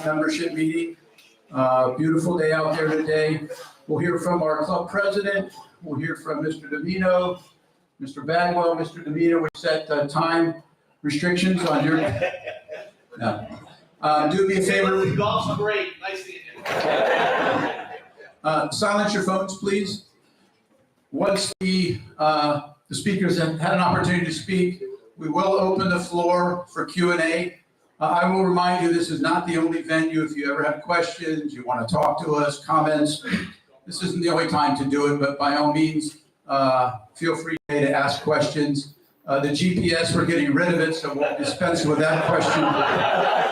membership meeting. Beautiful day out there today. We'll hear from our club president. We'll hear from Mr. Domino, Mr. Bagwell. Mr. Domino, we set time restrictions on your. No. Do me a favor. Golf's great. Nice seeing you. Silence your phones, please. Once the speakers have had an opportunity to speak, we will open the floor for Q&A. I will remind you, this is not the only venue. If you ever have questions, you want to talk to us, comments, this isn't the only time to do it, but by all means, feel free to ask questions. The GPS, we're getting rid of it, so we'll dispense with that question.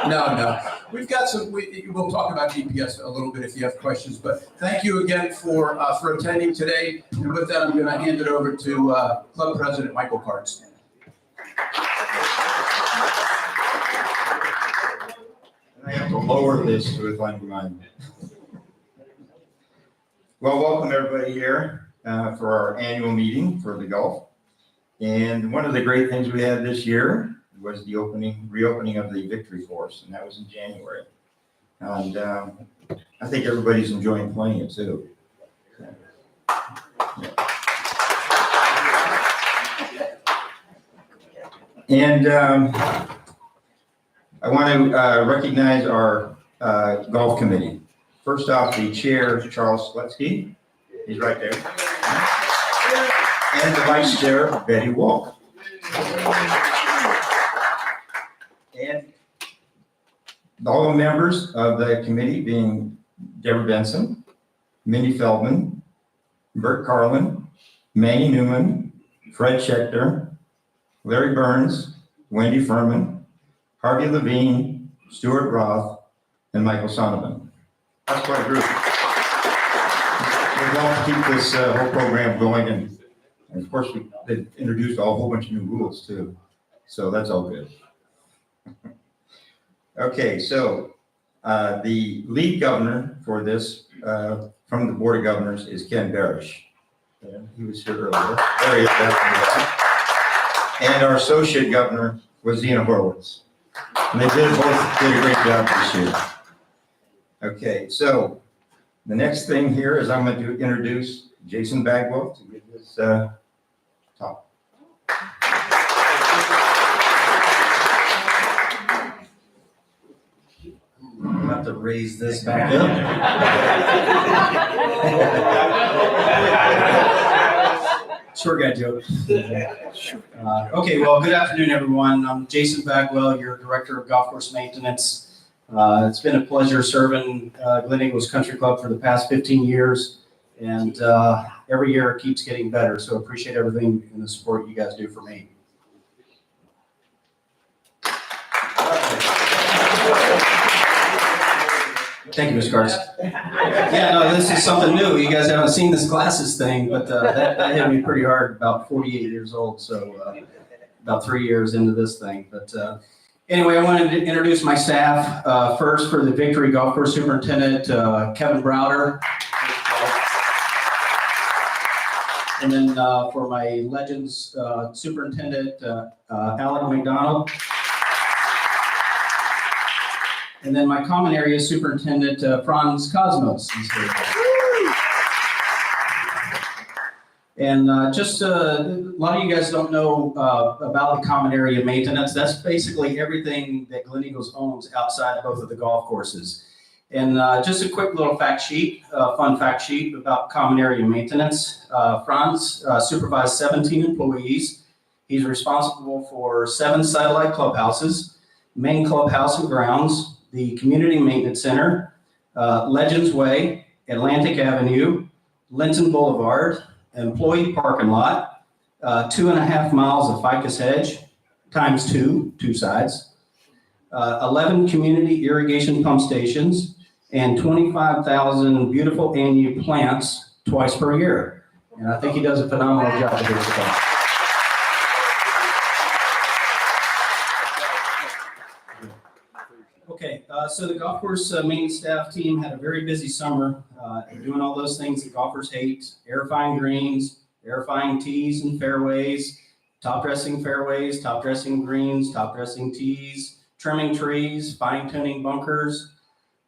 No. We've got some, we'll talk about GPS a little bit if you have questions, but thank you again for attending today. And with that, I'm going to hand it over to Club President Michael Kartz. I have to lower this to find mine. Well, welcome everybody here for our annual meeting for the golf. And one of the great things we had this year was the reopening of the Victory Course, and that was in January. And I think everybody's enjoying playing it too. And I want to recognize our golf committee. First off, the chair, Charles Slutsky. He's right there. And the vice chair, Betty Wolk. And all the members of the committee being Deborah Benson, Mindy Feldman, Bert Carlin, Manny Newman, Fred Schechter, Larry Burns, Wendy Furman, Harvey Levine, Stuart Roth, and Michael Sonneman. That's quite a group. We're going to keep this whole program going, and of course, they've introduced a whole bunch of new rules too. So that's all good. Okay, so the lead governor for this from the Board of Governors is Ken Barish. He was here earlier. There he is. And our associate governor was Zena Horowitz. And they both did a great job this year. Okay, so the next thing here is I'm going to introduce Jason Bagwell to give his talk. I'm about to raise this back up. Short guy joke. Okay, well, good afternoon, everyone. I'm Jason Bagwell, your Director of Golf Course Maintenance. It's been a pleasure serving Glen Eagles Country Club for the past 15 years, and every year it keeps getting better, so appreciate everything and the support you guys do for me. Thank you, Ms. Kartz. Yeah, no, this is something new. You guys haven't seen this glasses thing, but that hit me pretty hard about 48 years old, so about 3 years into this thing. But anyway, I wanted to introduce my staff. First, for the Victory Golf Course Superintendent, Kevin Browder. And then for my Legends Superintendent, Alec McDonald. And then my Common Area Superintendent, Franz Cosmos. And just a lot of you guys don't know about the Common Area Maintenance. That's basically everything that Glen Eagles owns outside both of the golf courses. And just a quick little fact sheet, fun fact sheet about Common Area Maintenance. Franz supervised 17 employees. He's responsible for 7 satellite clubhouses, main clubhouse and grounds, the Community Maintenance Center, Legends Way, Atlantic Avenue, Linton Boulevard, employee parking lot, 2.5 miles of ficus hedge, times two sides, 11 community irrigation pump stations, and 25,000 beautiful annual plants twice per year. And I think he does a phenomenal job of this. Okay, so the golf course main staff team had a very busy summer doing all those things that golfers hate: airifying greens, airifying tees and fairways, top dressing fairways, top dressing greens, top dressing tees, trimming trees, fine tuning bunkers,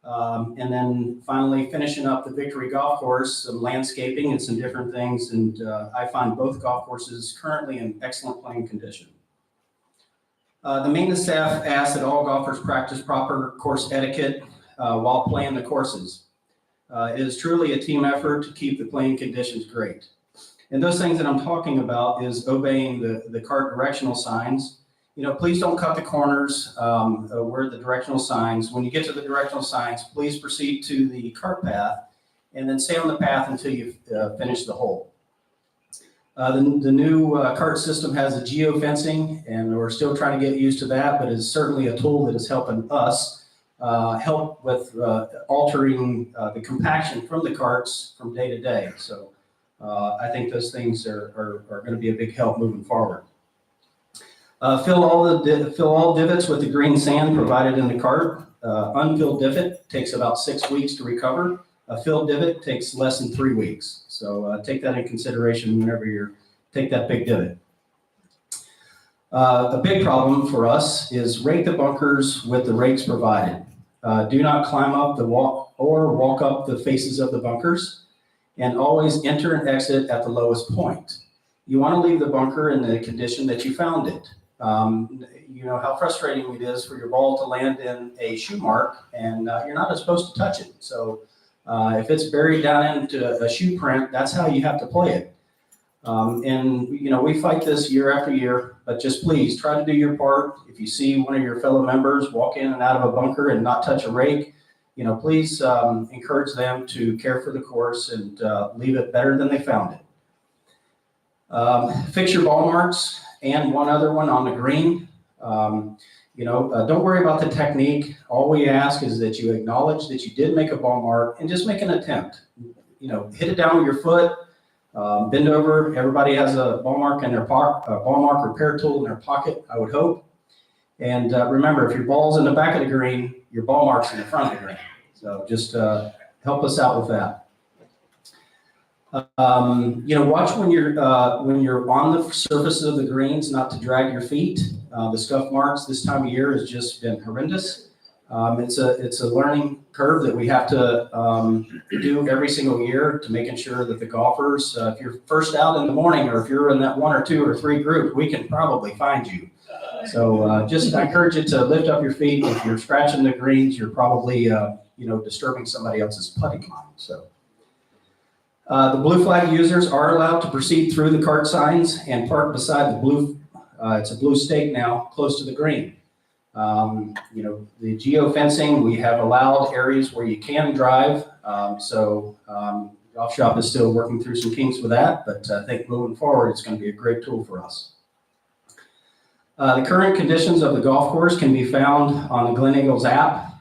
And then finally finishing up the Victory Golf Course, some landscaping and some different things. And I find both golf courses currently in excellent playing condition. The maintenance staff asks that all golfers practice proper course etiquette while playing the courses. It is truly a team effort to keep the playing conditions great. And those things that I'm talking about is obeying the cart directional signs. You know, please don't cut the corners where the directional signs. When you get to the directional signs, please proceed to the cart path and then stay on the path until you finish the hole. The new cart system has a geofencing, and we're still trying to get used to that, but it's certainly a tool that is helping us help with altering the compaction from the carts from day to day. So I think those things are going to be a big help moving forward. Fill all divots with the green sand provided in the cart. Unfilled divot takes about 6 weeks to recover. A filled divot takes less than 3 weeks. So take that in consideration whenever you take that big divot. A big problem for us is rake the bunkers with the rakes provided. Do not climb up the wall or walk up the faces of the bunkers, and always enter and exit at the lowest point. You want to leave the bunker in the condition that you found it. You know how frustrating it is for your ball to land in a shoe mark, and you're not supposed to touch it. So if it's buried down into a shoe print, that's how you have to play it. And you know, we fight this year after year, but just please try to do your part. If you see one of your fellow members walk in and out of a bunker and not touch a rake, you know, please encourage them to care for the course and leave it better than they found it. Fix your ball marks and one other one on the green. You know, don't worry about the technique. All we ask is that you acknowledge that you did make a ball mark and just make an attempt. You know, hit it down with your foot, bend over. Everybody has a ball mark in their ball mark repair tool in their pocket, I would hope. And remember, if your ball's in the back of the green, your ball mark's in the front of the green. So just help us out with that. You know, watch when you're on the surface of the greens, not to drag your feet. The scuff marks this time of year has just been horrendous. It's a learning curve that we have to do every single year to making sure that the golfers, if you're first out in the morning or if you're in that 1 or 2 or 3 group, we can probably find you. So just I encourage you to lift up your feet. If you're scratching the greens, you're probably you know, disturbing somebody else's putting line. So. The blue flag users are allowed to proceed through the cart signs and park beside the blue, it's a blue stake now, close to the green. You know, the geofencing, we have allowed areas where you can drive. Golf Shop is still working through some kinks with that, but I think moving forward, it's going to be a great tool for us. The current conditions of the golf course can be found on the Glen Eagles app.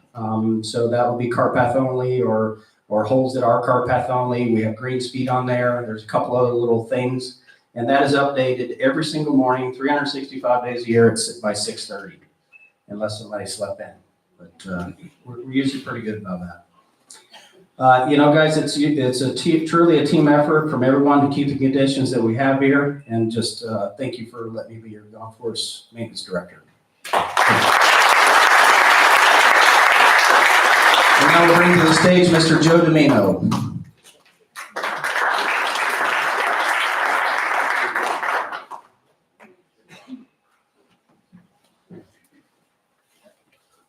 So that will be cart path only or holes that are cart path only. We have green speed on there. There's a couple other little things, and that is updated every single morning, 365 days a year by 6:30, unless somebody slept in. But we're usually pretty good about that. You know, guys, it's truly a team effort from everyone to keep the conditions that we have here, and just thank you for letting me be your golf course maintenance director. And now we'll bring to the stage Mr. Joe Domino.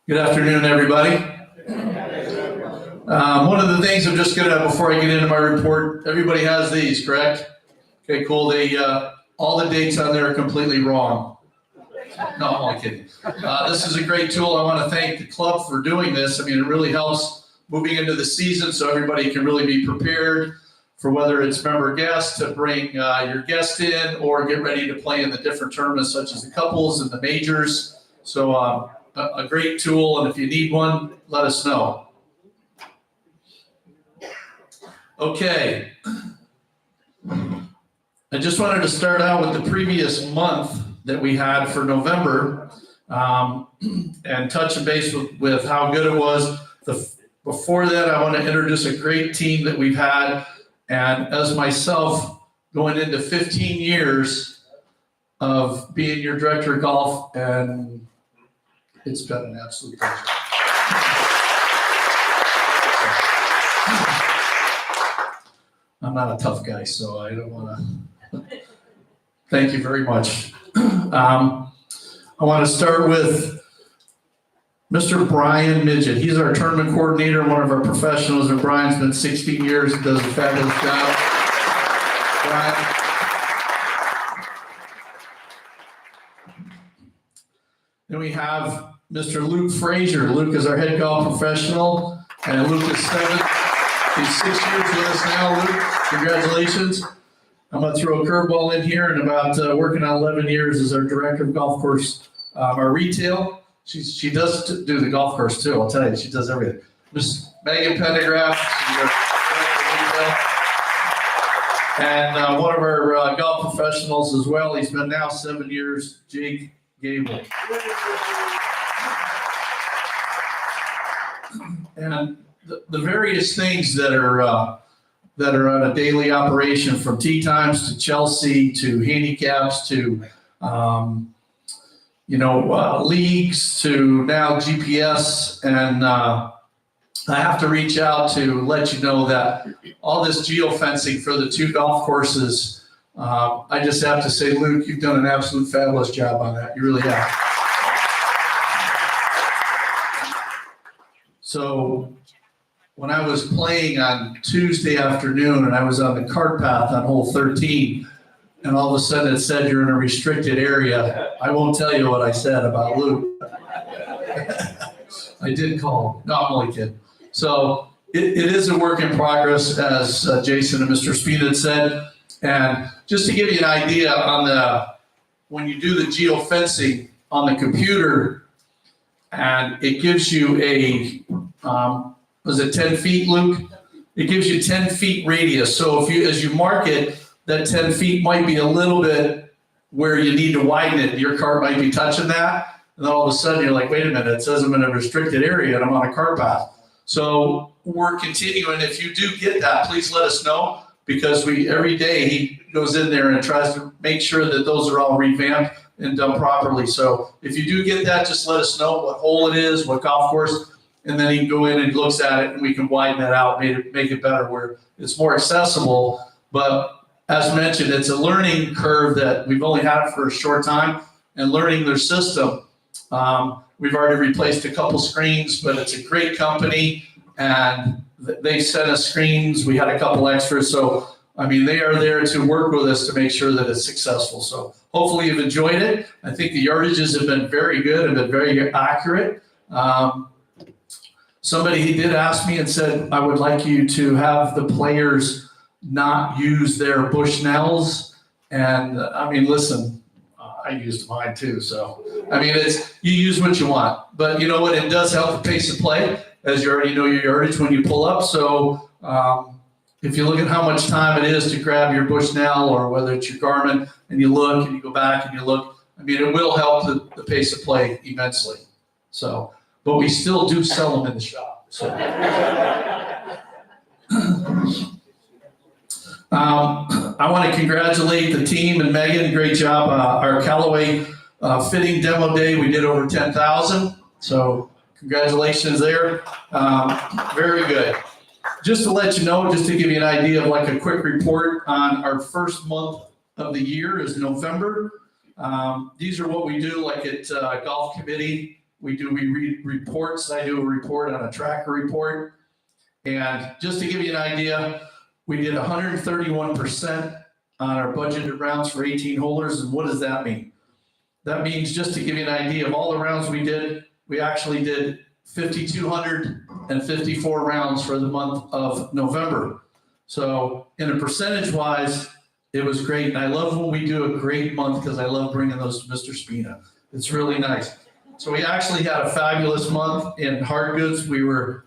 Good afternoon, everybody. One of the things I'm just gonna, before I get into my report, everybody has these, correct? Okay, cool. All the dates on there are completely wrong. No, I'm only kidding. This is a great tool. I want to thank the club for doing this. I mean, it really helps moving into the season so everybody can really be prepared for whether it's member guests to bring your guest in or get ready to play in the different tournaments such as the couples and the majors. So a great tool, and if you need one, let us know. Okay. I just wanted to start out with the previous month that we had for November and touch a base with how good it was. Before that, I want to introduce a great team that we've had. And as myself, going into 15 years of being your director of golf, and it's been an absolute pleasure. I'm not a tough guy, so I don't want to. Thank you very much. I want to start with Mr. Brian Midget. He's our tournament coordinator, one of our professionals, and Brian's been 16 years and does a fabulous job. Brian. Then we have Mr. Luke Frazier. Luke is our head golf professional, and Luke is 7. He's 6 years with us now. Luke, congratulations. I'm going to throw a curveball in here, and about working on 11 years as our director of golf course, our retail. She does do the golf course too. I'll tell you, she does everything. Miss Megan Pendergraft, she's our director of retail, and one of our golf professionals as well. He's been now 7 years. Jake Gable. And the various things that are on a daily operation, from tee times to Chelsea to handicaps to leagues to now GPS, and I have to reach out to let you know that all this geofencing for the 2 golf courses, I just have to say, Luke, you've done an absolute fabulous job on that. You really have. So when I was playing on Tuesday afternoon and I was on the cart path on hole 13, and all of a sudden it said you're in a restricted area, I won't tell you what I said about Luke. I did call him. No, I'm only kidding. So it is a work in progress, as Jason and Mr. Speed had said. And just to give you an idea on when you do the geofencing on the computer, and it gives you was it 10 feet, Luke? It gives you 10 feet radius. So as you mark it, that 10 feet might be a little bit where you need to widen it. Your cart might be touching that. And then all of a sudden you're like, wait a minute, it says I'm in a restricted area and I'm on a cart path. So we're continuing. If you do get that, please let us know, because every day he goes in there and tries to make sure that those are all revamped and done properly. So if you do get that, just let us know what hole it is, what golf course, and then he can go in and looks at it, and we can widen that out, make it better where it's more accessible. But as mentioned, it's a learning curve that we've only had it for a short time, and learning their system. We've already replaced a couple screens, but it's a great company, and they sent us screens. We had a couple extras. So, I mean, they are there to work with us to make sure that it's successful. So hopefully you've enjoyed it. I think the yardages have been very good and been very accurate. Somebody did ask me and said, I would like you to have the players not use their Bushnells. And I mean, listen, I used mine too. So, I mean, you use what you want, but you know what? It does help the pace of play, as you already know your yardage when you pull up. So if you look at how much time it is to grab your Bushnell, or whether it's your Garmin, and you look and you go back and you look, I mean, it will help the pace of play immensely. So, but we still do sell them in the shop. So. I want to congratulate the team and Megan. Great job. Our Callaway fitting demo day, we did over 10,000. So congratulations there. Very good. Just to let you know, just to give you an idea of like a quick report on our first month of the year is November. These are what we do, like at golf committee. We read reports. I do a report on a tracker report. And just to give you an idea, we did 131% on our budgeted rounds for 18 holders. And what does that mean? That means, just to give you an idea of all the rounds we did, we actually did 5,254 rounds for the month of November. So in a percentage wise, it was great. And I love when we do a great month, because I love bringing those to Mr. Spina. It's really nice. So we actually had a fabulous month in hard goods. We were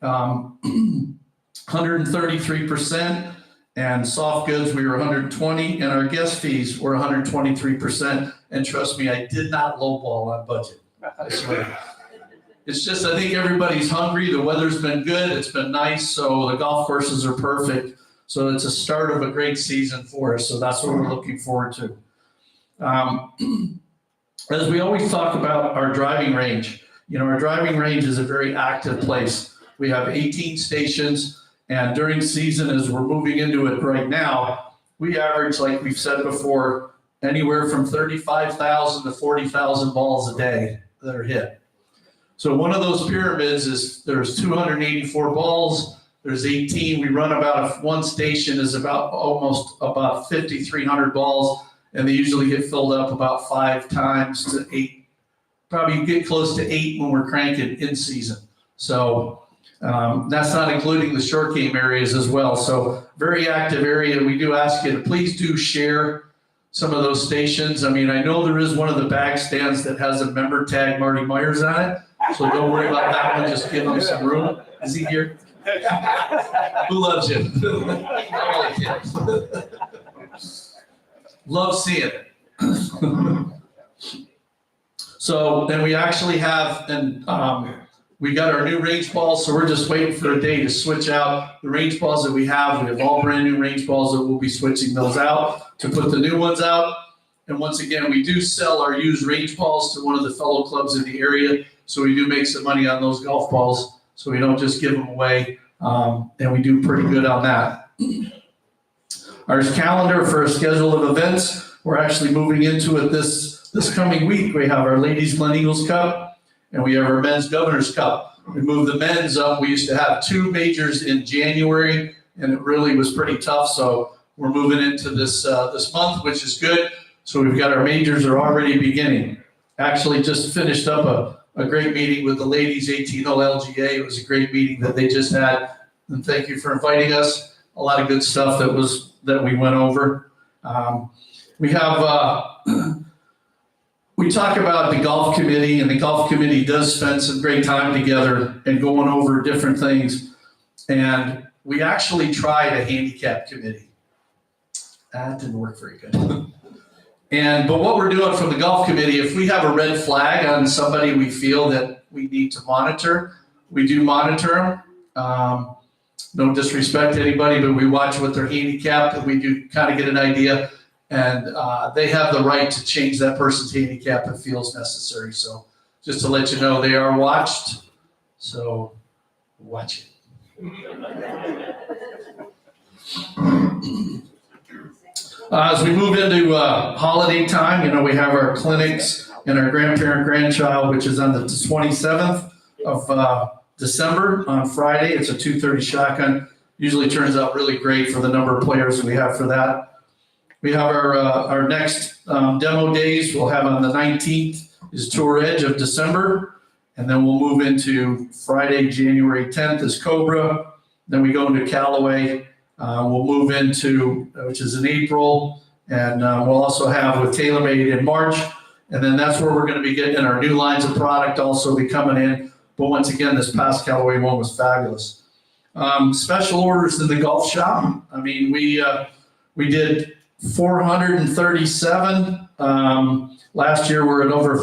133%, and soft goods we were 120, and our guest fees were 123%. And trust me, I did not lowball on budget. I swear. It's just, I think everybody's hungry. The weather's been good. It's been nice. So the golf courses are perfect. So it's a start of a great season for us. So that's what we're looking forward to. As we always talk about our driving range, our driving range is a very active place. We have 18 stations, And during season, as we're moving into it right now, we average, like we've said before, anywhere from 35,000 to 40,000 balls a day that are hit. So one of those pyramids is there's 284 balls. There's 18. We run one station is almost about 5,300 balls, and they usually get filled up about 5 times to 8. Probably get close to 8 when we're cranking in season. So that's not including the short game areas as well. So very active area. We do ask you to please do share some of those stations. I mean, I know there is one of the bag stands that has a member tag Marty Myers on it. So don't worry about that one. Just give him some room. Is he here? Who loves you? All the kids. Love seeing it. So then we actually have, and we got our new range balls, so we're just waiting for a day to switch out the range balls that we have. We have all brand new range balls that we'll be switching those out to put the new ones out. And once again, we do sell our used range balls to one of the fellow clubs in the area. So we do make some money on those golf balls. So we don't just give them away. And we do pretty good on that. Our calendar for a schedule of events, we're actually moving into it this coming week. We have our Ladies Glen Eagles Cup and we have our Men's Governor's Cup. We moved the men's up. We used to have 2 majors in January and it really was pretty tough. So we're moving into this month, which is good. So we've got our majors are already beginning. Actually just finished up a great meeting with the ladies 18-hole LGA. It was a great meeting that they just had. And thank you for inviting us. A lot of good stuff that we went over. We have, we talk about the golf committee, and the golf committee does spend some great time together and going over different things. And we actually tried a handicap committee. That didn't work very good. But what we're doing from the golf committee, if we have a red flag on somebody we feel that we need to monitor, we do monitor them. No disrespect to anybody, but we watch what they're handicapped and we do kind of get an idea. And they have the right to change that person's handicap if feels necessary. So just to let you know, they are watched. So watch it. As we move into holiday time, we have our clinics and our grandparent-grandchild, which is on the 27th of December on Friday. It's a 2:30 shotgun. Usually turns out really great for the number of players we have for that. We have our next demo days. We'll have on the 19th is Tour Edge of December. And then we'll move into Friday, January 10th is Cobra. Then we go into Callaway. We'll move into, which is in April, and we'll also have with TaylorMade in March, and then that's where we're going to be getting our new lines of product also be coming in. But once again, this past Callaway one was fabulous. Special orders in the golf shop. I mean, we did 437. Last year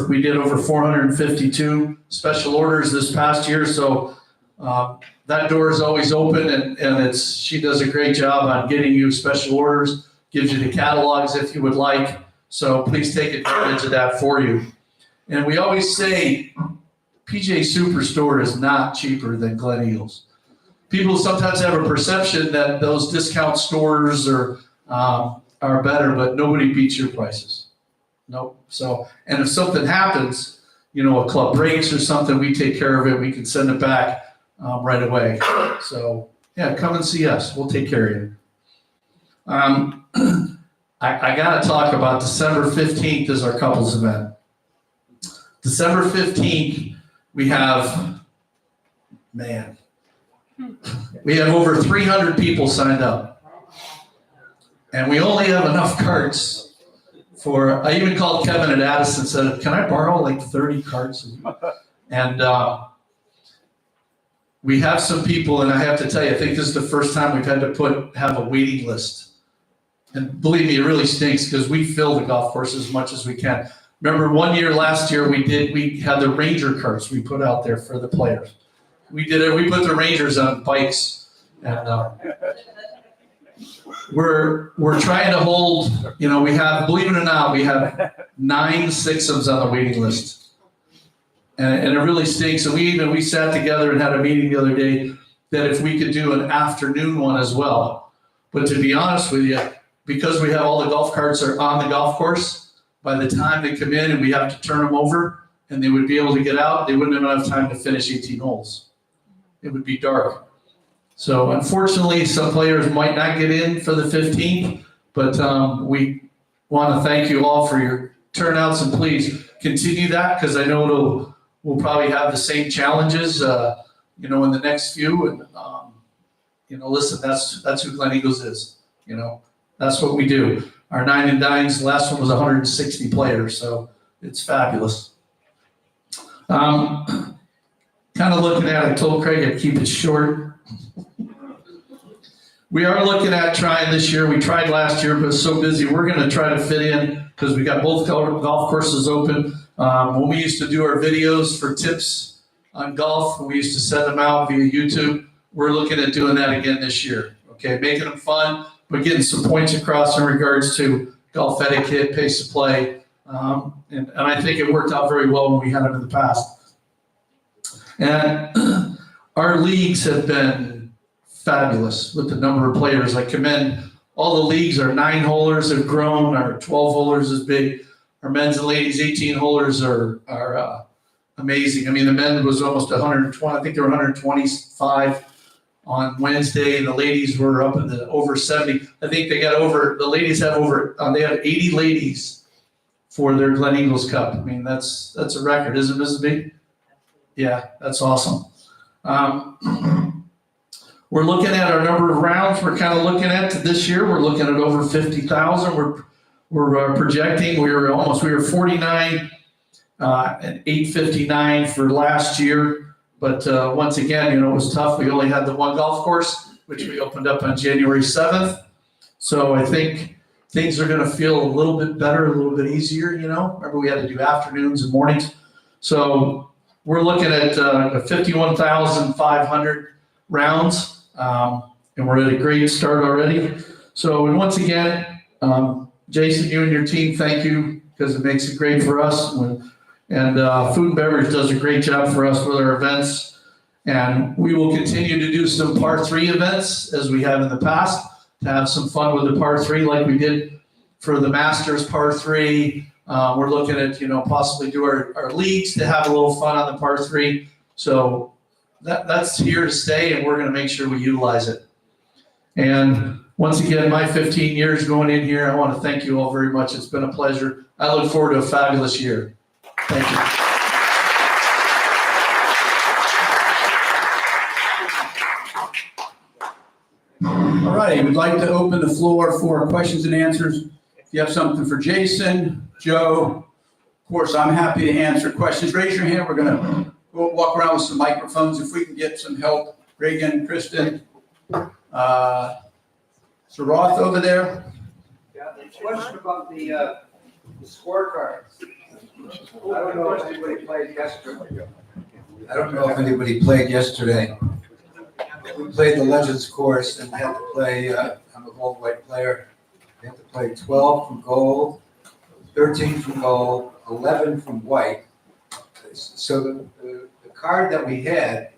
we did over 452 special orders this past year. So that door is always open, and she does a great job on getting you special orders, gives you the catalogs if you would like. So please take advantage of that for you. And we always say PGA Superstore is not cheaper than Glen Eagles. People sometimes have a perception that those discount stores are better, but nobody beats your prices. Nope. So, and if something happens, a club breaks or something, we take care of it. We can send it back right away. So yeah, come and see us. We'll take care of you. I got to talk about December 15th is our couples event. December 15th, we have over 300 people signed up. And we only have enough carts I even called Kevin at Addison and said, can I borrow like 30 carts? And we have some people, and I have to tell you, I think this is the first time we've had to have a waiting list. And believe me, it really stinks because we fill the golf course as much as we can. Remember last year we had the Ranger carts we put out there for the players. We put the Rangers on bikes, and we're trying to hold, we have, believe it or not, we have 9 Sixums on the waiting list. And it really stinks. And we sat together and had a meeting the other day. that if we could do an afternoon one as well. But to be honest with you, because we have all the golf carts are on the golf course, by the time they come in and we have to turn them over and they would be able to get out, they wouldn't have enough time to finish 18 holes. It would be dark. So unfortunately, some players might not get in for the 15th, but we want to thank you all for your turnouts, and please continue that, because I know we'll probably have the same challenges, in the next few. And listen, that's who Glen Eagles is. That's what we do. Our 9 and Dines, the last one was 160 players, so it's fabulous. Kind of looking at, I told Craig I'd keep it short. We are looking at trying this year. We tried last year, but it's so busy. We're going to try to fit in, because we got both golf courses open. When we used to do our videos for tips on golf, we used to send them out via YouTube. We're looking at doing that again this year. Okay, making them fun, but getting some points across in regards to golf etiquette, pace of play. And I think it worked out very well when we had them in the past. And our leagues have been fabulous with the number of players. I commend all the leagues. Our 9-holers have grown. Our 12-holers is big. Our men's and ladies 18-holers are amazing. I mean, the men was almost 120. I think they were 125 on Wednesday, and the ladies were up in the over 70. I think they got over. The ladies have over. They have 80 ladies for their Glen Eagles Cup. I mean, that's a record, isn't it, Mrs. B? Yeah, that's awesome. We're looking at our number of rounds. We're kind of looking at this year. We're looking at over 50,000. We're projecting. We were 49 and 859 for last year. But once again, it was tough. We only had the one golf course, which we opened up on January 7th. So I think things are going to feel a little bit better, a little bit easier. Remember, we had to do afternoons and mornings. So we're looking at 51,500 rounds. And we're at a great start already. So, and once again, Jason, you and your team, thank you, because it makes it great for us. And Food and Beverage does a great job for us with our events. And we will continue to do some par 3 events as we have in the past, to have some fun with the par 3 like we did for the Masters par 3. We're looking at, possibly do our leagues to have a little fun on the par 3. So that's here to stay, and we're going to make sure we utilize it. And once again, my 15 years going in here, I want to thank you all very much. It's been a pleasure. I look forward to a fabulous year. Thank you. All right, we'd like to open the floor for questions and answers. If you have something for Jason, Joe, of course, I'm happy to answer questions. Raise your hand. We're going to walk around with some microphones. If we can get some help, Reagan, Kristen, Sir Roth over there. Yeah, the question about the scorecards. I don't know if anybody played yesterday. We played the Legends course and had to play, I'm a gold white player. We had to play 12 from gold, 13 from gold, 11 from white. So the card that we had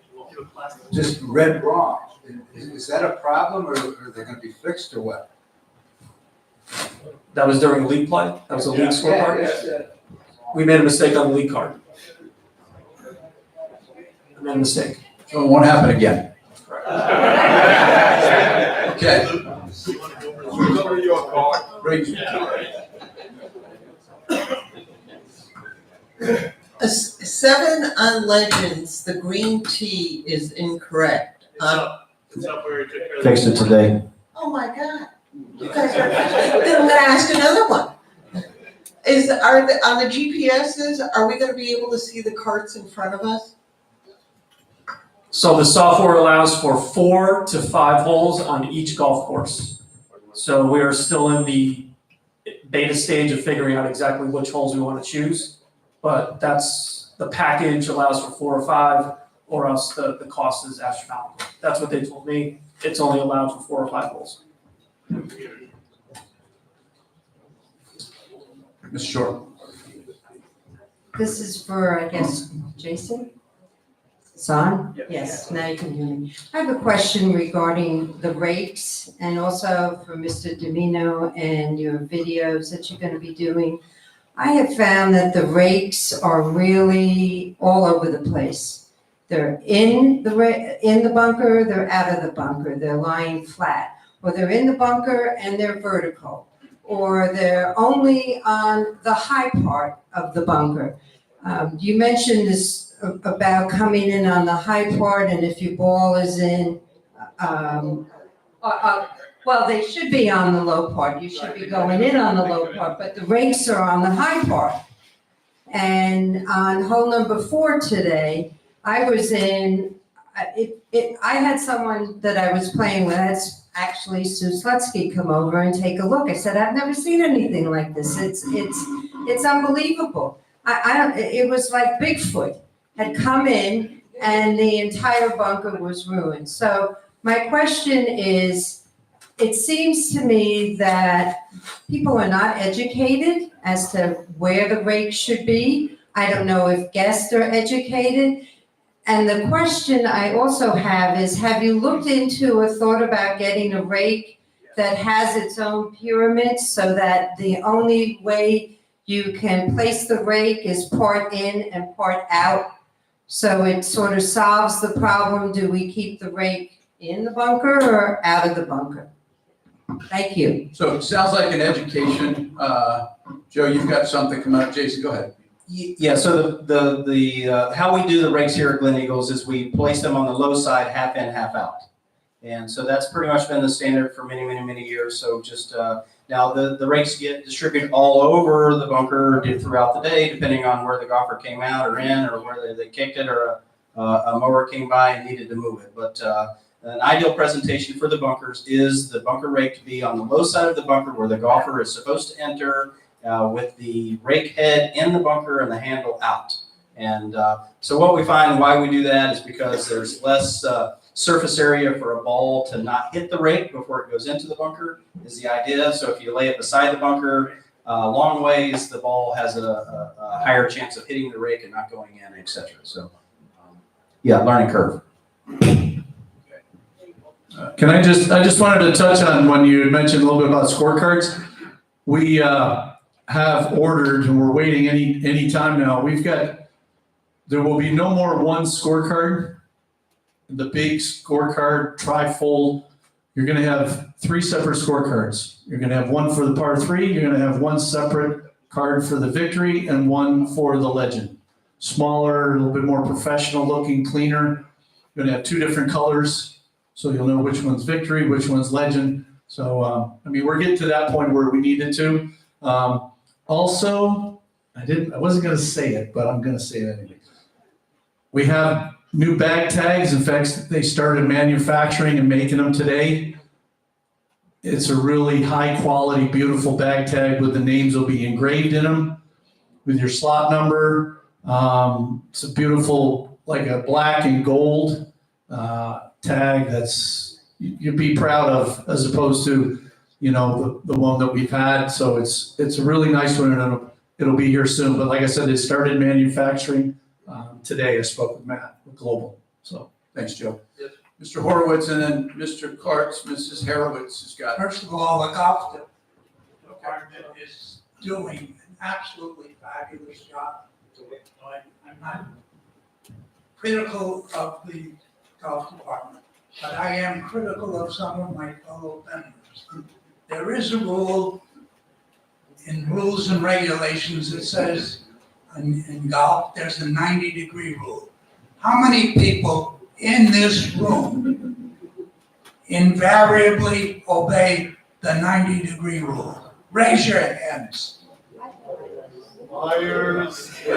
just read wrong. Is that a problem, or are they gonna be fixed, or what? That was during league play? That was a league scorecard? Yeah. We made a mistake on the league card. I made a mistake. So it won't happen again. Okay. A 7 on Legends, the green tee is incorrect. Fixed it today. Oh my God. You guys are, then I'm gonna ask another one. On the GPSs, are we gonna be able to see the carts in front of us? So the software allows for 4 to 5 holes on each golf course. So we are still in the beta stage of figuring out exactly which holes we want to choose. But the package allows for 4 or 5, or else the cost is astronomical. That's what they told me. It's only allowed for 4 or 5 holes. Ms. Short. This is for, I guess, Jason. It's on? Yes, now you can hear me. I have a question regarding the rakes and also for Mr. Domino and your videos that you're gonna be doing. I have found that the rakes are really all over the place. They're in the bunker, they're out of the bunker, they're lying flat. Or they're in the bunker and they're vertical. Or they're only on the high part of the bunker. You mentioned this about coming in on the high part, and if your ball is in, well, they should be on the low part. You should be going in on the low part, but the rakes are on the high part. And on hole number 4 today, I was in, I had someone that I was playing with, that's actually Sue Slutsky, come over and take a look. I said, I've never seen anything like this. It's unbelievable. It was like Bigfoot had come in and the entire bunker was ruined. So my question is, it seems to me that people are not educated as to where the rake should be. I don't know if guests are educated. And the question I also have is, have you looked into or thought about getting a rake that has its own pyramid so that the only way you can place the rake is part in and part out? So it sort of solves the problem. Do we keep the rake in the bunker or out of the bunker? Thank you. So it sounds like an education. Joe, you've got something coming up. Jason, go ahead. Yeah, so the how we do the rakes here at Glen Eagles is we place them on the low side, half in, half out. And so that's pretty much been the standard for many, many, many years. So just now the rakes get distributed all over the bunker throughout the day, depending on where the golfer came out or in, or where they kicked it, or a mower came by and needed to move it. But an ideal presentation for the bunkers is the bunker rake to be on the low side of the bunker where the golfer is supposed to enter, with the rake head in the bunker and the handle out. And so what we find why we do that is because there's less surface area for a ball to not hit the rake before it goes into the bunker is the idea. So if you lay it beside the bunker long ways, the ball has a higher chance of hitting the rake and not going in, etc. So yeah, learning curve. I just wanted to touch on when you mentioned a little bit about scorecards. We have ordered, and we're waiting any time now. There will be no more one scorecard. The big scorecard, tri-fold, you're gonna have 3 separate scorecards. You're gonna have one for the par 3, you're gonna have one separate card for the victory, and one for the legend. Smaller, a little bit more professional looking, cleaner. You're gonna have 2 different colors, so you'll know which one's victory, which one's legend. So, we're getting to that point where we needed to. Also, I wasn't gonna say it, but I'm gonna say it anyway. We have new bag tags. In fact, they started manufacturing and making them today. It's a really high quality, beautiful bag tag with the names will be engraved in them with your slot number. It's a beautiful, like a black and gold tag that's you'd be proud of, as opposed to, the one that we've had. So it's a really nice one, and it'll be here soon. But like I said, it started manufacturing today. I spoke with Matt with Global. So Thanks, Joe. Yes. Mr. Horowitz, and then Mr. Kartz, Mrs. Horowitz has got. First of all, the golf department is doing an absolutely fabulous job. I'm not critical of the golf department, but I am critical of some of my fellow members. There is a rule in rules and regulations that says in golf, there's a 90-degree rule. How many people in this room invariably obey the 90-degree rule? Raise your hands. Liars. Hey,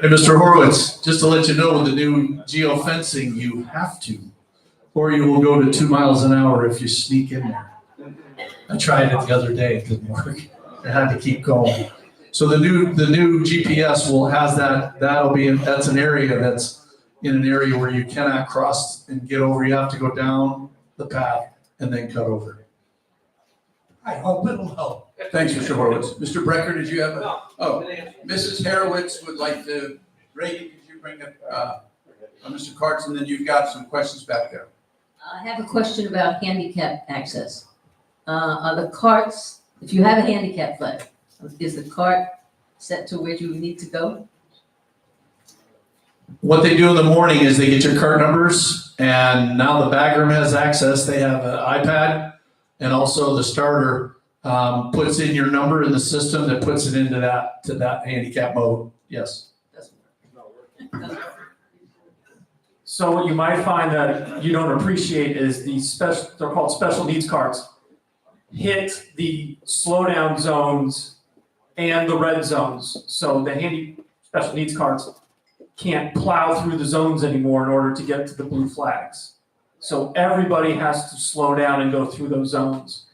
Mr. Horowitz, just to let you know, with the new geofencing, you have to, or you will go to 2 miles an hour if you sneak in there. I tried it the other day, it didn't work. I had to keep going. So the new GPS has that. That's an area that's in an area where you cannot cross and get over. You have to go down the path and then cut over. I hope it'll help. Thanks, Mr. Horowitz. Mr. Brecker, did you have a? Oh, Mrs. Horowitz would like to, Brady, did you bring up, Mr. Carts, and then you've got some questions back there. I have a question about handicap access. Are the carts, if you have a handicap flag, is the cart set to where you need to go? What they do in the morning is they get your cart numbers, and now the back room has access. They have an iPad, and also the starter puts in your number in the system that puts it into that handicap mode. Yes. So what you might find that you don't appreciate is they're called special needs carts, hit the slowdown zones and the red zones. So the special needs carts can't plow through the zones anymore in order to get to the blue flags. So everybody has to slow down and go through those zones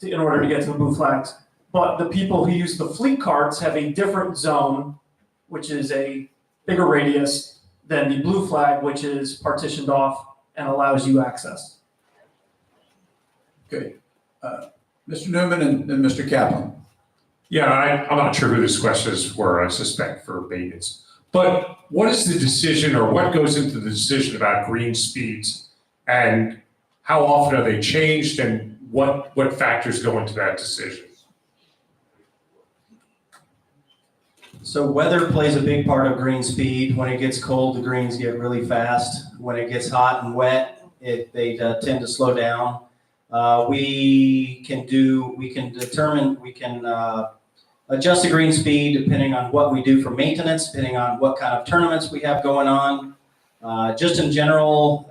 in order to get to the blue flags. But the people who use the fleet carts have a different zone, which is a bigger radius than the blue flag, which is partitioned off and allows you access. Okay. Mr. Newman and Mr. Kaplan. Yeah, I'm not sure who this question is for, I suspect for maintenance. But what is the decision or what goes into the decision about green speeds? And how often are they changed and what factors go into that decision? So weather plays a big part of green speed. When it gets cold, the greens get really fast. When it gets hot and wet, they tend to slow down. We can adjust the green speed depending on what we do for maintenance, depending on what kind of tournaments we have going on. Just in general,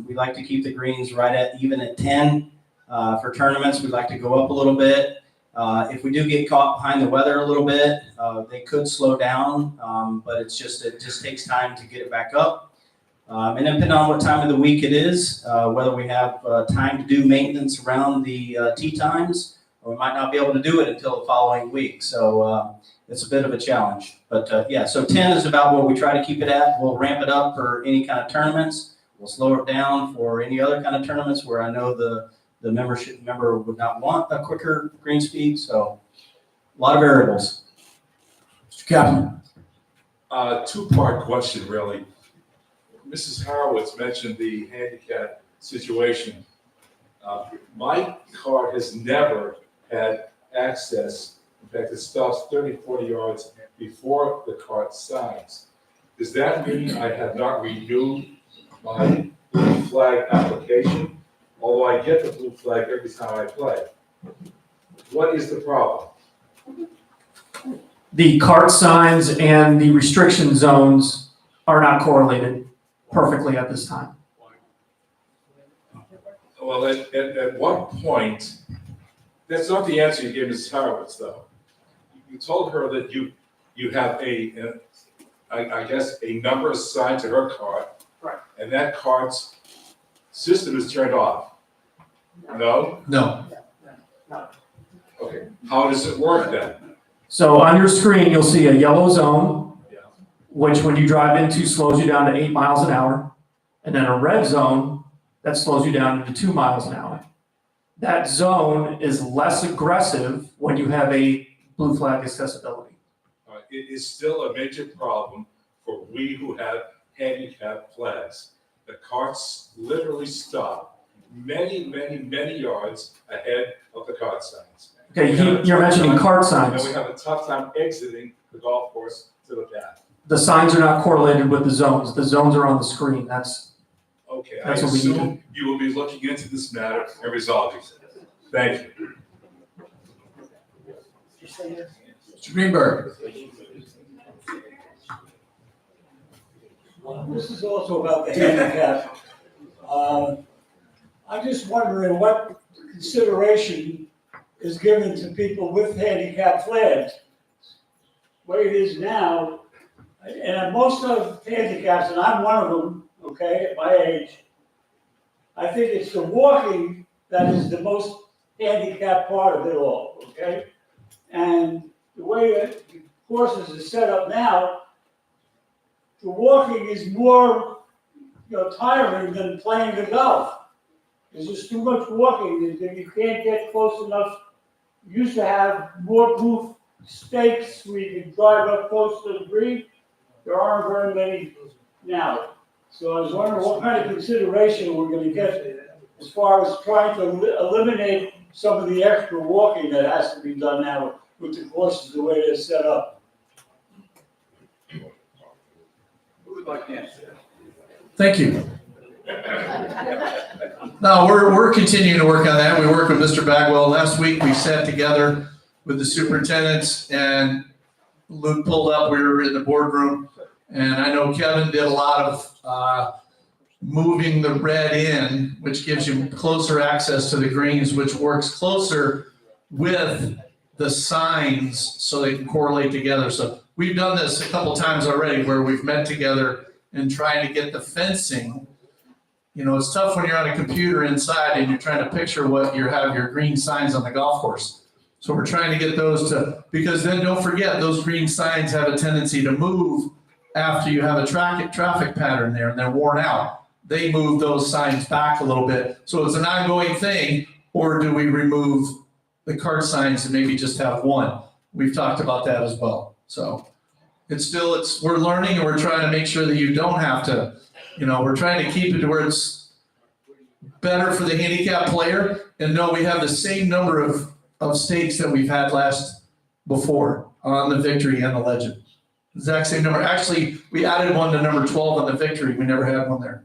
we like to keep the greens right at even at 10. For tournaments, we like to go up a little bit. If we do get caught behind the weather a little bit, they could slow down, but it just takes time to get it back up. And depending on what time of the week it is, whether we have time to do maintenance around the tee times, or we might not be able to do it until the following week. So it's a bit of a challenge. But yeah, so 10 is about what we try to keep it at. We'll ramp it up for any kind of tournaments. We'll slow it down for any other kind of tournaments where I know the member would not want a quicker green speed. So a lot of variables. Mr. Kaplan. Two-part question, really. Mrs. Horowitz mentioned the handicap situation. My car has never had access. In fact, it stops 30, 40 yards before the cart signs. Does that mean I have not renewed my blue flag application? Although I get the blue flag every time I play. What is the problem? The cart signs and the restriction zones are not correlated perfectly at this time. Well, at one point, that's not the answer you gave Mrs. Horowitz, though. You told her that you have I guess, a number assigned to her cart. Right. And that cart's system is turned off. No? No. Okay. How does it work then? So on your screen, you'll see a yellow zone, Yeah. which when you drive into slows you down to 8 miles an hour, and then a red zone that slows you down to 2 miles an hour. That zone is less aggressive when you have a blue flag accessibility. It is still a major problem for we who have handicap flags. The carts literally stop many, many, many yards ahead of the cart signs. Okay, you're mentioning cart And we signs. have a tough time exiting the golf course to the path. The signs are not correlated with the zones. The zones are on the screen. That's Okay, I That's what we need. assume you will be looking into this matter and resolving it. Thank you. Mr. Greenberg. This is also about the handicap. I'm just wondering what consideration is given to people with handicap flags. The way it is now, and most of handicaps, and I'm one of them, okay, at my age, I think it's the walking that is the most handicapped part of it all, okay? And the way that the courses are set up now, the walking is more, tiring than playing the golf. There's just too much walking, you can't get close enough used to have more booth stakes where you could drive up close to the green. There aren't very many now. So I was wondering what kind of consideration we're gonna get as far as trying to eliminate some of the extra walking that has to be done now with the courses the way they're set up. Who would like to answer that? Thank you. No, we're continuing to work on that. We worked with Mr. Bagwell. Last week, we sat together with the superintendents and Luke pulled up, we were in the boardroom. And I know Kevin did a lot of moving the red in, which gives you closer access to the greens, which works closer with the signs so they can correlate together. So we've done this a couple times already where we've met together and trying to get the fencing. You know, it's tough when you're on a computer inside and you're trying to picture what you have your green signs on the golf course. So we're trying to get those to, because then don't forget, those green signs have a tendency to move after you have a traffic pattern there and they're worn out. They move those signs back a little bit. So it's an ongoing thing, or do we remove the cart signs and maybe just have one? We've talked about that as well. So we're learning and we're trying to make sure that you don't have to, you know, we're trying to keep it to where it's better for the handicap player. And no, we have the same number of stakes that we've had before on the Victory and the Legend. Exact same number. Actually, we added one to number 12 on the Victory. We never had one there.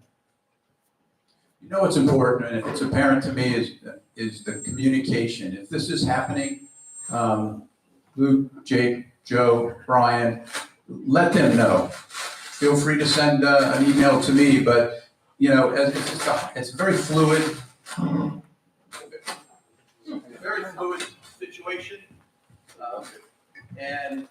You know what's important, and it's apparent to me, is the communication. If this is happening, Luke, Jake, Joe, Brian, let them know. Feel free to send an email to me, but you know, it's very fluid. Very fluid situation, and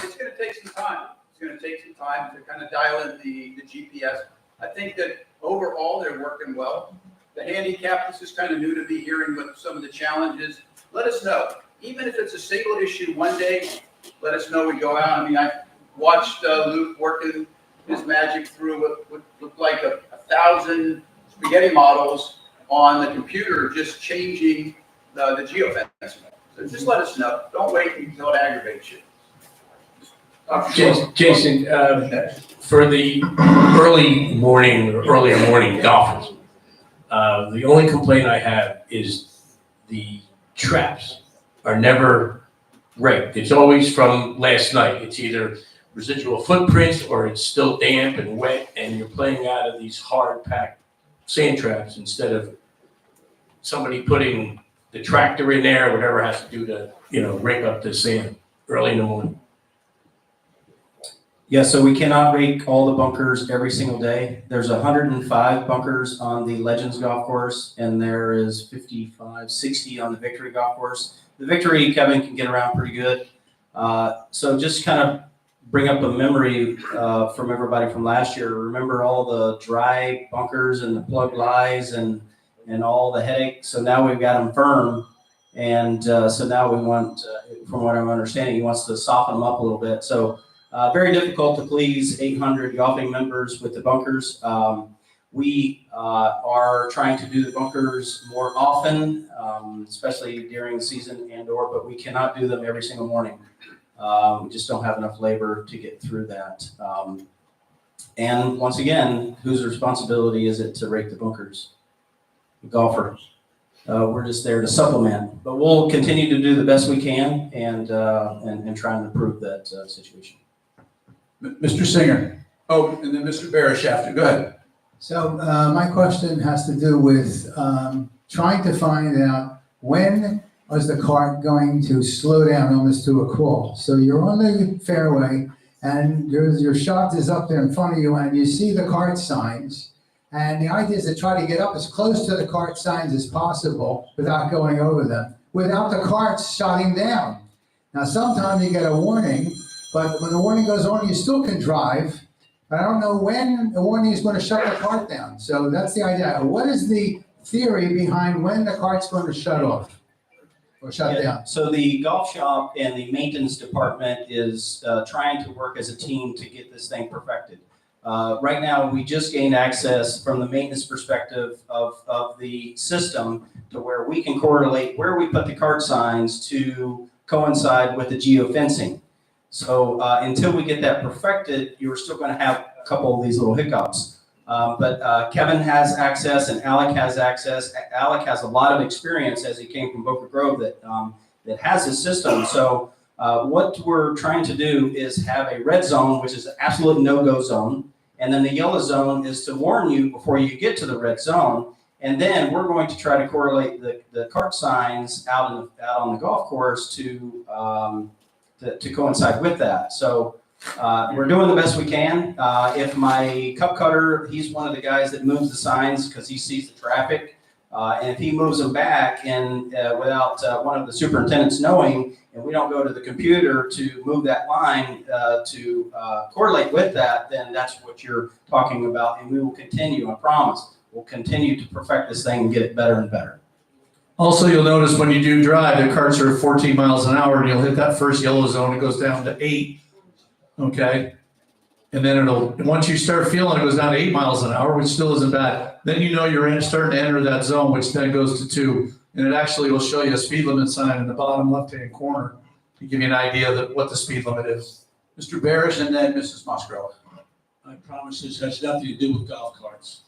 it's going to take some time. It's going to take some time to kind of dial in the GPS. I think that overall they're working well. The handicap, this is kind of new to me, hearing what some of the challenges. Let us know. Even if it's a single issue one day, let us know. We go out. I mean, I watched Luke working his magic through what looked like 1,000 spaghetti models on the computer, just changing the geofencing. So just let us know. Don't wait until it aggravates you. Jason, for the earlier morning golfers, the only complaint I have is the traps are never raked. It's always from last night. It's either residual footprints or it's still damp and wet, and you're playing out of these hard packed sand traps instead of somebody putting the tractor in there, whatever has to do to, rake up the sand early in the morning. Yeah, so we cannot rake all the bunkers every single day. There's 105 bunkers on the Legends golf course, and there is 55, 60 on the Victory golf course. The Victory, Kevin, can get around pretty good. So just kind of bring up a memory from everybody from last year. Remember all the dry bunkers and the plug lies and all the headache? So now we've got them firm. And so now we want, from what I'm understanding, he wants to soften them up a little bit. So very difficult to please 800 golfing members with the bunkers. We are trying to do the bunkers more often, especially during the season but we cannot do them every single morning. We just don't have enough labor to get through that. And once again, whose responsibility is it to rake the bunkers? The golfer. We're just there to supplement, but we'll continue to do the best we can and try and improve that situation. Mr. Singer. Oh, and then Mr. Barish after. Go ahead. So my question has to do with trying to find out when is the cart going to slow down almost to a crawl. So you're on the fairway and your shot is up there in front of you and you see the cart signs. And the idea is to try to get up as close to the cart signs as possible without going over them, without the carts shutting down. Now, sometimes you get a warning, but when the warning goes on, you still can drive. But I don't know when the warning is going to shut the cart down. So that's the idea. What is the theory behind when the cart's going to shut off or shut down? So the golf shop and the maintenance department is trying to work as a team to get this thing perfected. Right now, we just gained access from the maintenance perspective of the system to where we can correlate where we put the cart signs to coincide with the geofencing. So until we get that perfected, you're still going to have a couple of these little hiccups. But Kevin has access and Alec has access. Alec has a lot of experience as he came from Boca Grove that has this system. So what we're trying to do is have a red zone, which is an absolute no-go zone. And then the yellow zone is to warn you before you get to the red zone. And then we're going to try to correlate the cart signs out on the golf course to coincide with that. So we're doing the best we can. If my cup cutter, he's one of the guys that moves the signs because he sees the traffic. And if he moves them back and without one of the superintendents knowing, and we don't go to the computer to move that line to correlate with that, then that's what you're talking about. And we will continue, I promise, we'll continue to perfect this thing and get it better and better. Also, you'll notice when you do drive, the carts are 14 miles an hour and you'll hit that first yellow zone, it goes down to 8, okay? And then once you start feeling it goes down to 8 miles an hour, which still isn't bad, then you know you're starting to enter that zone, which then goes to 2. And it actually will show you a speed limit sign in the bottom left-hand corner to give you an idea of what the speed limit is. Mr. Barish and then Mrs. Musgrove. I promise this has nothing to do with golf carts.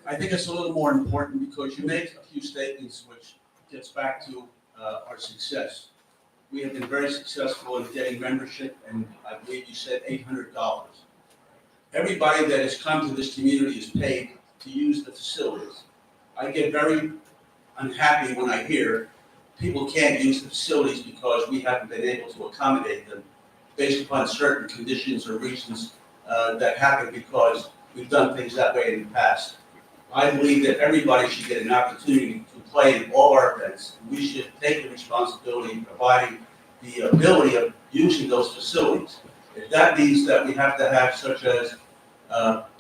I think it's a little more important because you make a few statements which gets back to our success. We have been very successful in getting membership, and I believe you said $800. Everybody that has come to this community is paid to use the facilities. I get very unhappy when I hear people can't use the facilities because we haven't been able to accommodate them based upon certain conditions or reasons that happen because we've done things that way in the past. I believe that everybody should get an opportunity to play in all our events. We should take the responsibility of providing the ability of using those facilities. If that means that we have to have such as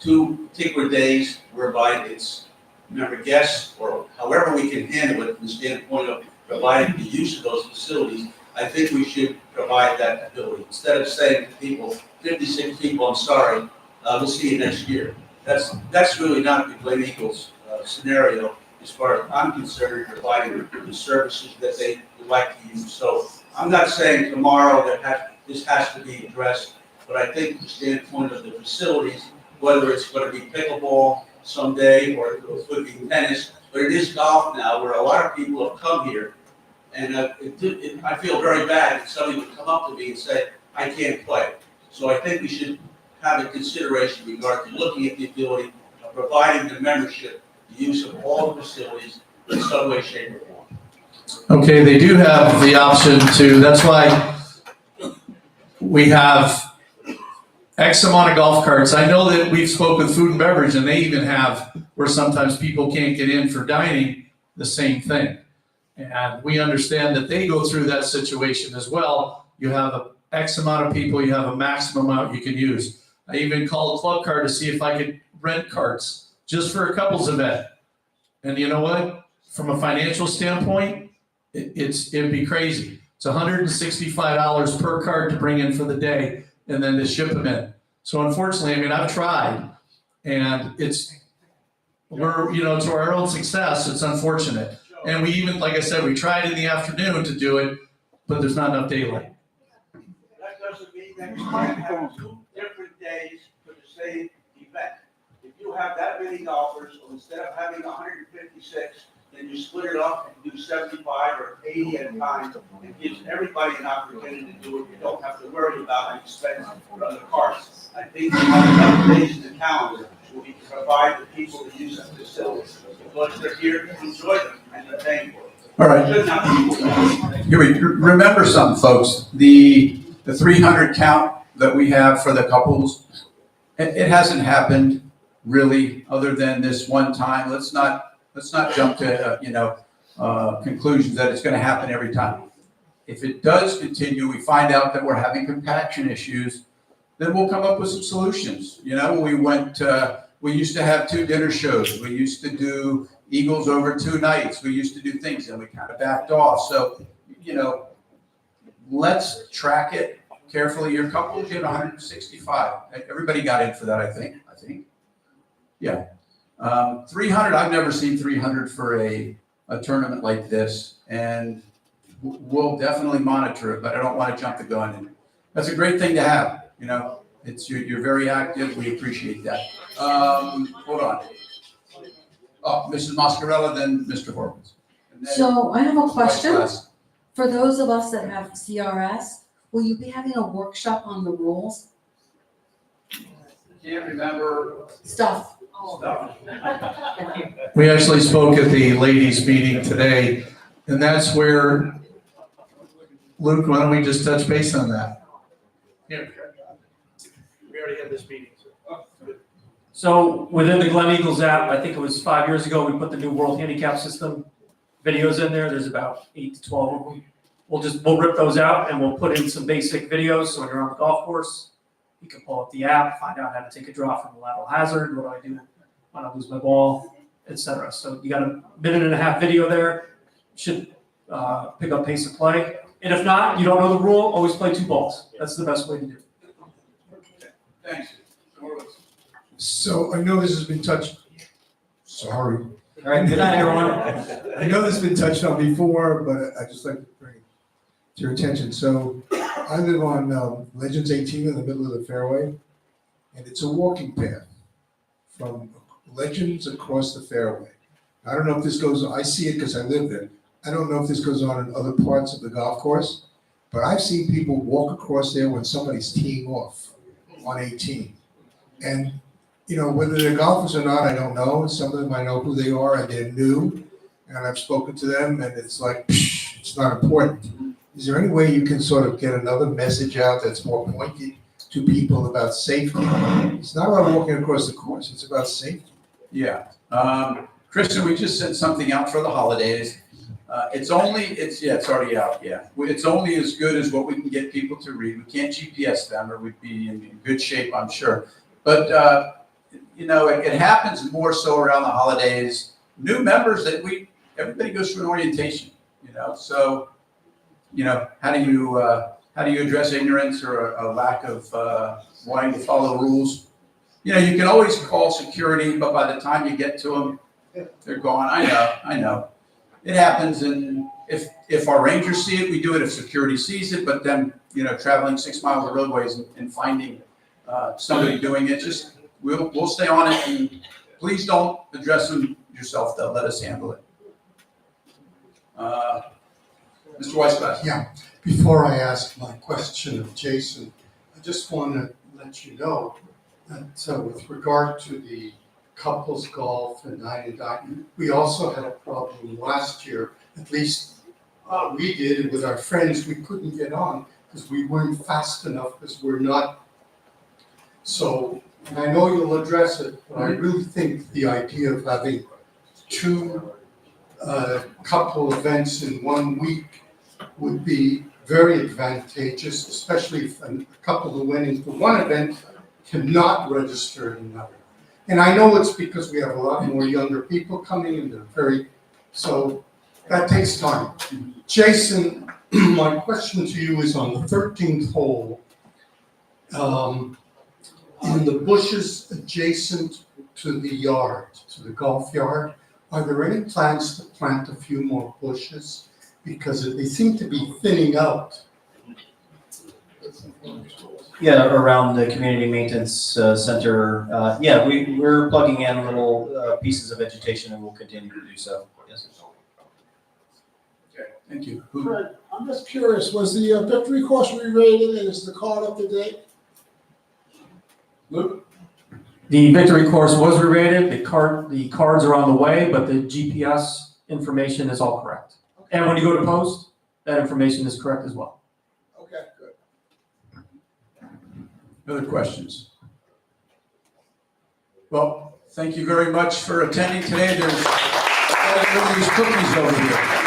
2 particular days whereby it's member guests or however we can handle it from the standpoint of providing the use of those facilities, I think we should provide that ability. Instead of saying to people, 56 people, I'm sorry, we'll see you next year. That's really not the Glen Eagles scenario as far as I'm concerned, providing the services that they would like to use. So I'm not saying tomorrow that this has to be addressed, but I think from the standpoint of the facilities, whether it's going to be pickleball someday or it could be tennis, but it is golf now where a lot of people have come here. And I feel very bad if somebody would come up to me and say, I can't play. So I think we should have a consideration in regard to looking at the ability of providing the membership, the use of all the facilities in some way, shape, or form. Okay, they do have the option to, that's why we have X amount of golf carts. I know that we've spoken with food and beverage and they even have where sometimes people can't get in for dining, the same thing. And we understand that they go through that situation as well. You have a X amount of people, you have a maximum amount you can use. I even called Club Car to see if I could rent carts just for a couples event. And you know what? From a financial standpoint, it'd be crazy. It's $165 per cart to bring in for the day and then to ship them in. So unfortunately, I mean, I've tried and we're, to our own success, it's unfortunate. And we even, like I said, we tried in the afternoon to do it, but there's not enough daylight. That doesn't mean that you can't have 2 different days for the same event. If you have that many golfers, so instead of having 156, then you split it up and do 75 or 80 at a time. It gives everybody an opportunity to do it. You don't have to worry about an expense from the carts. I think you have enough days in the calendar so we can provide the people to use the facilities because they're here to enjoy them and they're paying for it. All right. It should not be. Here remember something, folks. The 300 count that we have for the couples, it hasn't happened really other than this one time. Let's not jump to conclusions that it's going to happen every time. If it does continue, we find out that we're having compaction issues, then we'll come up with some solutions. We used to have 2 dinner shows. We used to do Eagles over 2 nights. We used to do things and we kind of backed off. So, let's track it, carefully your couples, you had 165. Everybody got in for that, I think. Yeah. 300, I've never seen 300 for a tournament like this, and we'll definitely monitor it, but I don't want to jump the gun. And that's a great thing to have, you know. You're very active. We appreciate that. Hold on. Oh, Mrs. Moscarella, then Mr. Horowitz. And then So I have a Vice question. Class. For those of us that have CRS, will you be having a workshop on the rules? Can't remember Stuff. stuff. We actually spoke at the ladies' meeting today, and that's where, Luke, why don't we just touch base on that? Yeah. We already had this meeting. So within the Glen Eagles app, I think it was 5 years ago, we put the new World Handicap System videos in there. There's about 8 to 12 of them. We'll rip those out and we'll put in some basic videos. So when you're on the golf course, you can pull up the app, find out how to take a draw from a lateral hazard. What do I do when I lose my ball, etc. So you got a 1.5-minute video there. Should pick up pace of play. And if not, you don't know the rule, always play 2 balls. That's the best way to do it. Thanks. So I know this has been touched, sorry. All right, good night, everyone. I know this has been touched on before, but I'd just like to bring it to your attention. So I live on Legends 18 in the middle of the fairway, and it's a walking path from Legends across the fairway. I don't know if this goes, I see it because I live there. I don't know if this goes on in other parts of the golf course, but I've seen people walk across there when somebody's teeing off on 18. And you know, whether they're golfers or not, I don't know. Some of them I know who they are and they're new, and I've spoken to them, and it's like, psh, it's not important. Is there any way you can sort of get another message out that's more pointed to people about safety? It's not about walking across the course, it's about safety. Yeah. Christian, we just sent something out for the holidays. It's already out, yeah. It's only as good as what we can get people to read. We can't GPS them or we'd be in good shape, I'm sure. But, you know, it happens more so around the holidays. New members everybody goes through an orientation, you know, so, you know, how do you address ignorance or a lack of wanting to follow rules? You know, you can always call security, but by the time you get to them, they're gone. I know. It happens, and if our rangers see it, we do it. If security sees it, but then, you know, traveling 6 miles of roadways and finding somebody doing it, just we'll stay on it, and please don't address them yourself. Though, let us handle it. Mr. Weisglass. Yeah, before I ask my question of Jason, I just want to let you know that with regard to the couples golf and 9 we also had a problem last year. At least we did with our friends. We couldn't get on because we weren't fast enough because we're not. So, and I know you'll address it, but I really think the idea of having 2 couple events in 1 week would be very advantageous, especially if a couple who went into one event cannot register in another. And I know it's because we have a lot more younger people coming and so that takes time. Jason, my question to you is on the 13th hole, in the bushes adjacent to the yard, to the golf yard, are there any plans to plant a few more bushes? Because they seem to be thinning out. Yeah, around the community maintenance center. Yeah, we're plugging in little pieces of vegetation and we'll continue to do so. Yes. Okay, thank you. Fred, I'm just curious, was the victory course re-rated and is the card up to date? Luke? The victory course was re-rated. The cards are on the way, but the GPS information is all correct. And when you go to post, that information is correct as well. Okay, good. Other questions? Well, thank you very much for attending today. There's cookies over here.